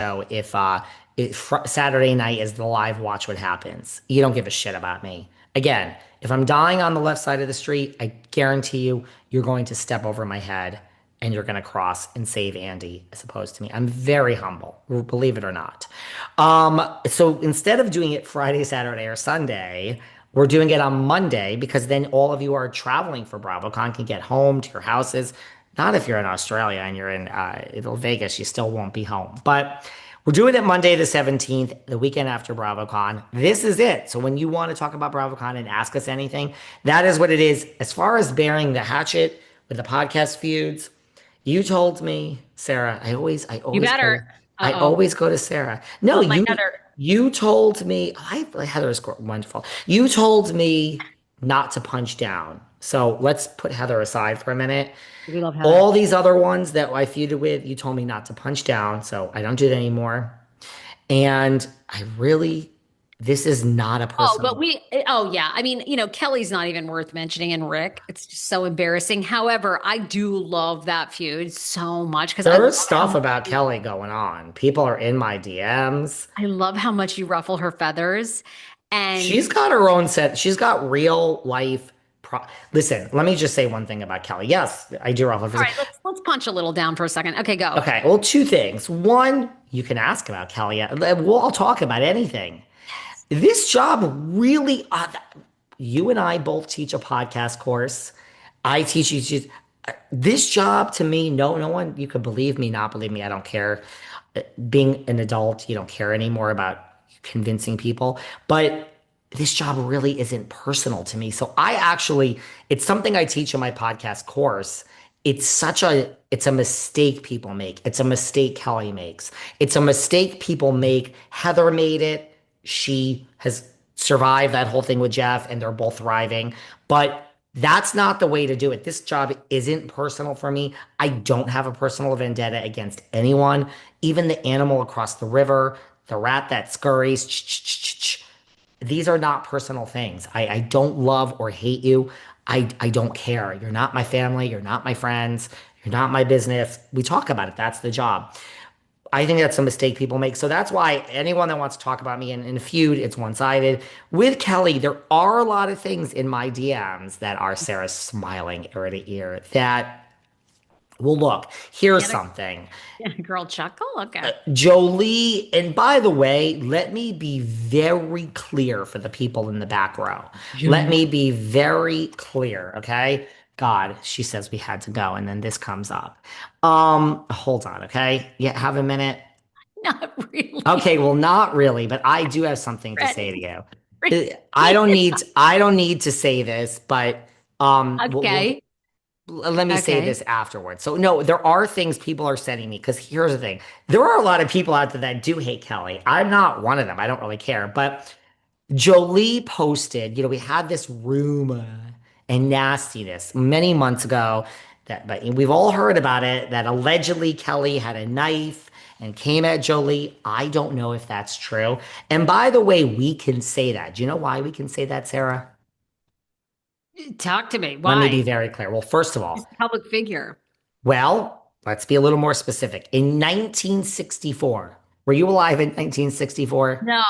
know if Saturday night is the live watch what happens. You don't give a shit about me. Again, if I'm dying on the left side of the street, I guarantee you, you're going to step over my head and you're going to cross and save Andy as opposed to me. I'm very humble, believe it or not. So instead of doing it Friday, Saturday, or Sunday, we're doing it on Monday because then all of you are traveling for BravoCon can get home to your houses. Not if you're in Australia and you're in Vegas, you still won't be home. But we're doing it Monday the 17th, the weekend after BravoCon. This is it. So when you want to talk about BravoCon and ask us anything, that is what it is. As far as bearing the hatchet with the podcast feuds, you told me, Sarah, You better. I Uh-oh. always go to Sarah. No, Oh, my Heather. you told me, Heather is wonderful. You told me not to punch down. So let's put Heather aside for a minute. We love Heather. All these other ones that I feuded with, you told me not to punch down, so I don't do that anymore. And this is not a Oh, personal. oh, yeah. I mean, Kelly's not even worth mentioning, and Rick. It's just so embarrassing. However, I do love that feud so much because There's stuff about Kelly going on. People are in my DMs. I love how much you ruffle her feathers. And She's got her own set. She's got real life. Listen, let me just say one thing about Kelly. Yes, I do ruffle all feathers. right, let's punch a little down for a second. Okay, go. Okay, well, two things. One, you can ask about Kelly. I'll talk about anything. This job really, you and I both teach a podcast course. I teach you. This job to me, no one, you could believe me, not believe me. I don't care. Being an adult, you don't care anymore about convincing people. But this job really isn't personal to me. So it's something I teach in my podcast course. It's a mistake people make. It's a mistake Kelly makes. It's a mistake people make. Heather made it. She has survived that whole thing with Jeff and they're both thriving. But that's not the way to do it. This job isn't personal for me. I don't have a personal vendetta against anyone, even the animal across the river, the rat that scurries. These are not personal things. I don't love or hate you. I don't care. You're not my family. You're not my friends. You're not my business. We talk about it. That's the job. I think that's a mistake people make. So that's why anyone that wants to talk about me in a feud, it's one-sided. With Kelly, there are a lot of things in my DMs that are Sarah smiling ear to ear that, well, look, here's Can something. a girl chuckle? Okay. Jolie, and by the way, let me be very clear for the people in the back row. Let me be very clear, okay? God, she says we had to go, and then this comes up. Hold on, okay? Yeah, have a minute. Not really. Okay, well, not really, but I do have something to say to Ready. you. Ready. I don't need to say this, but Okay. let me say Okay. this afterwards. So no, there are things people are sending me because here's the thing. There are a lot of people out there that do hate Kelly. I'm not one of them. I don't really care. But Jolie posted, we had this rumor and nastiness many months ago but we've all heard about it that allegedly Kelly had a knife and came at Jolie. I don't know if that's true. And by the way, we can say that. Do you know why we can say that, Sarah? Talk to me. Let me be Why? very clear. Well, first of She's all, a public figure. let's be a little more specific. In 1964, were you alive in 1964? No, I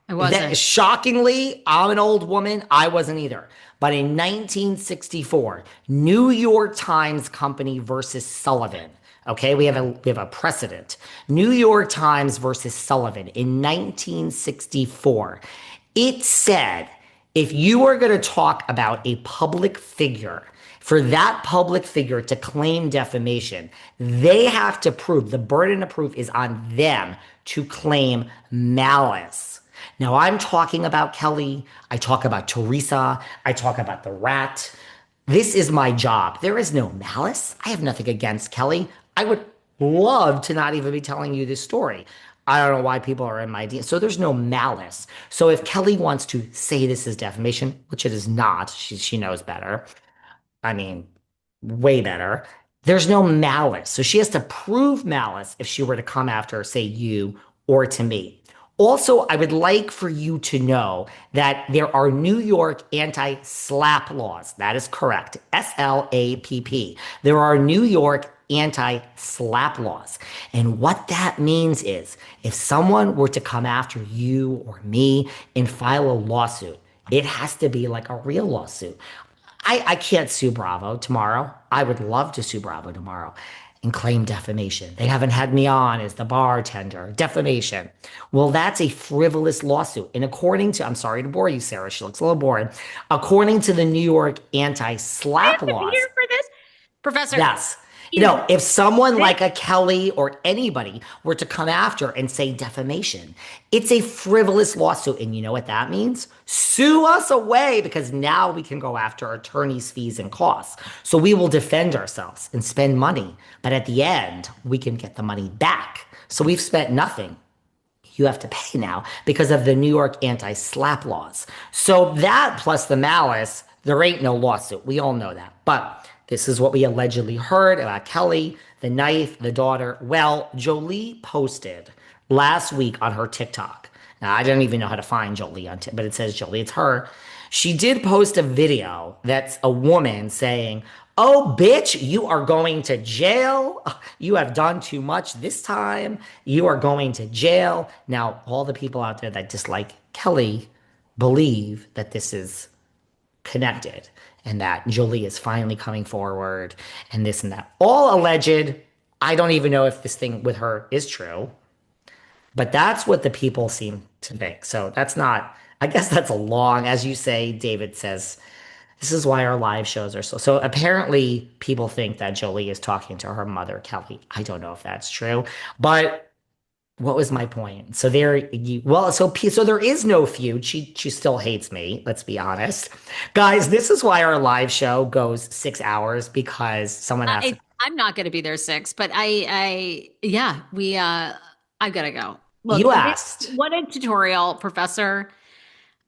That wasn't. shockingly, I'm an old woman. I wasn't either. But in 1964, New York Times Company versus Sullivan. Okay, we have a precedent. New York Times versus Sullivan in 1964. It said if you are going to talk about a public figure, for that public figure to claim defamation, they have to prove the burden of proof is on them to claim malice. Now, I'm talking about Kelly. I talk about Teresa. I talk about the rat. This is my job. There is no malice. I have nothing against Kelly. I would love to not even be telling you this story. I don't know why people are in my DM. So there's no malice. So if Kelly wants to say this is defamation, which it is not, she knows better. I mean, way better. There's no malice. So she has to prove malice if she were to come after, say, you or to me. Also, I would like for you to know that there are New York anti-slap laws. That is correct. SLAPP. There are New York anti-slap laws. And what that means is if someone were to come after you or me and file a lawsuit, it has to be like a real lawsuit. I can't sue Bravo tomorrow. I would love to sue Bravo tomorrow and claim defamation. They haven't had me on as the bartender. Defamation. Well, that's a frivolous lawsuit. And according to, I'm sorry to bore you, Sarah, she looks a little bored. According to the New York I anti-slap have to be laws, here for this. Professor, yes. is If someone this like a Kelly or anybody were to come after and say defamation, it's a frivolous lawsuit. And you know what that means? Sue us away because now we can go after attorney's fees and costs. So we will defend ourselves and spend money. But at the end, we can get the money back. So we've spent nothing. You have to pay now because of the New York anti-slap laws. So that plus the malice, there ain't no lawsuit. We all know that. But this is what we allegedly heard about Kelly, the knife, the daughter. Well, Jolie posted last week on her TikTok. Now, I don't even know how to find Jolie on TikTok, but it says Jolie, it's her. She did post a video that's a woman saying, "Oh, bitch, you are going to jail. You have done too much this time. You are going to jail." Now, all the people out there that dislike Kelly believe that this is connected and that Jolie is finally coming forward and this and that. All alleged. I don't even know if this thing with her is true, but that's what the people seem to think. So that's not, I guess that's a long, as you say, David says, this is why our live shows are so apparently people think that Jolie is talking to her mother, Kelly. I don't know if that's true, but what was my point? So so there is no feud. She still hates me. Let's be honest, guys. This is why our live show goes 6 hours because someone has to. I'm not going to be there 6, but yeah, I gotta go. Look, You asked. what a tutorial, Professor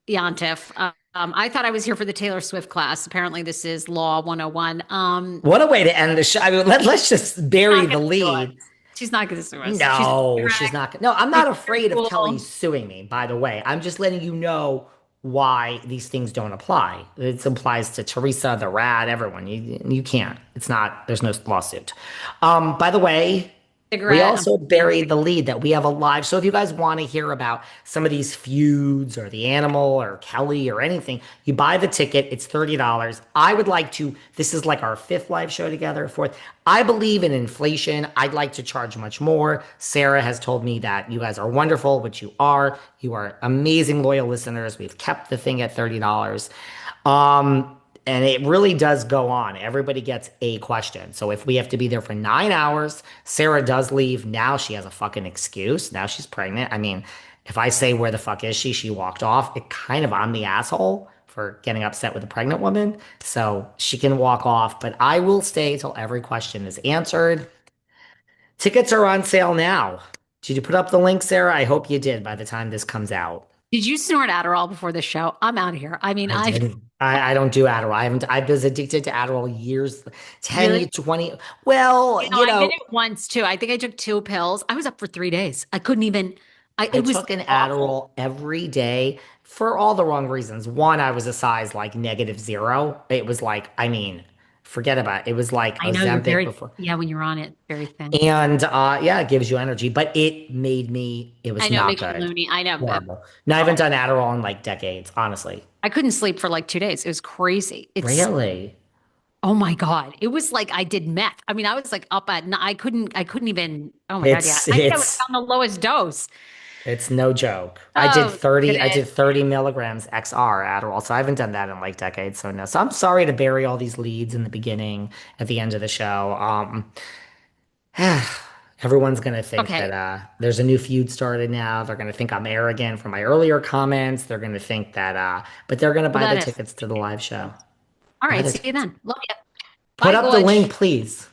Yantif. I thought I was here for the Taylor Swift class. Apparently, this is Law 101. What a way to end the show. I mean, let's just bury Not the gonna sue us. lead. She's not going to sue us. She's No, she's correct. not. No, I'm She's not afraid of Kelly cool. suing me, by the way. I'm just letting you know why these things don't apply. It applies to Teresa, the rat, everyone. You can't. It's not, there's no lawsuit. By the way, we Cigarette. also buried the lead that we have a live. So if you guys want to hear about some of these feuds or the animal or Kelly or anything, you buy the ticket. It's $30. I would like to, this is like our fifth live show together, fourth. I believe in inflation. I'd like to charge much more. Sarah has told me that you guys are wonderful, which you are. You are amazing loyal listeners. We've kept the thing at $30. And it really does go on. Everybody gets a question. So if we have to be there for 9 hours, Sarah does leave. Now she has a fucking excuse. Now she's pregnant. I mean, if I say where the fuck is she, she walked off. It kind of I'm the asshole for getting upset with a pregnant woman. So she can walk off, but I will stay till every question is answered. Tickets are on sale now. Did you put up the link, Sarah? I hope you did by the time this comes out. Did you snort Adderall before the show? I'm out of here. I mean, I I didn't. I don't do Adderall. I was addicted to Adderall years, 10, really, 20. Well, I did it once too. I think I took 2 pills. I was up for 3 days. I couldn't even, I it was took an awful. Adderall every day for all the wrong reasons. One, I was a size like -0. It was like, I mean, forget about it. It was like I know you're Ozempic very, before. yeah, when you're on it, very thin. And yeah, it gives you energy, but it I was know it not makes you good. loony. I know. Horrible. Now, I haven't done Adderall in like decades, honestly. I couldn't sleep for like 2 days. It was crazy. Really? Oh my God. It was like I did meth. I mean, I was like up at, I couldn't even, oh my God. Yeah. It's I think I was it's on the lowest dose. It's no joke. Oh, I goodness. did 30 milligrams XR Adderall. So I haven't done that in like decades. So no. So I'm sorry to bury all these leads in the beginning, at the end of the show. Everyone's gonna think that Okay. there's a new feud started now. They're gonna think I'm arrogant for my earlier comments. They're gonna think that but they're gonna Well, buy the that is. tickets to the live show. All Buy right. the See you tickets. then. Love you. Put Bye, up the link, Gorge. please.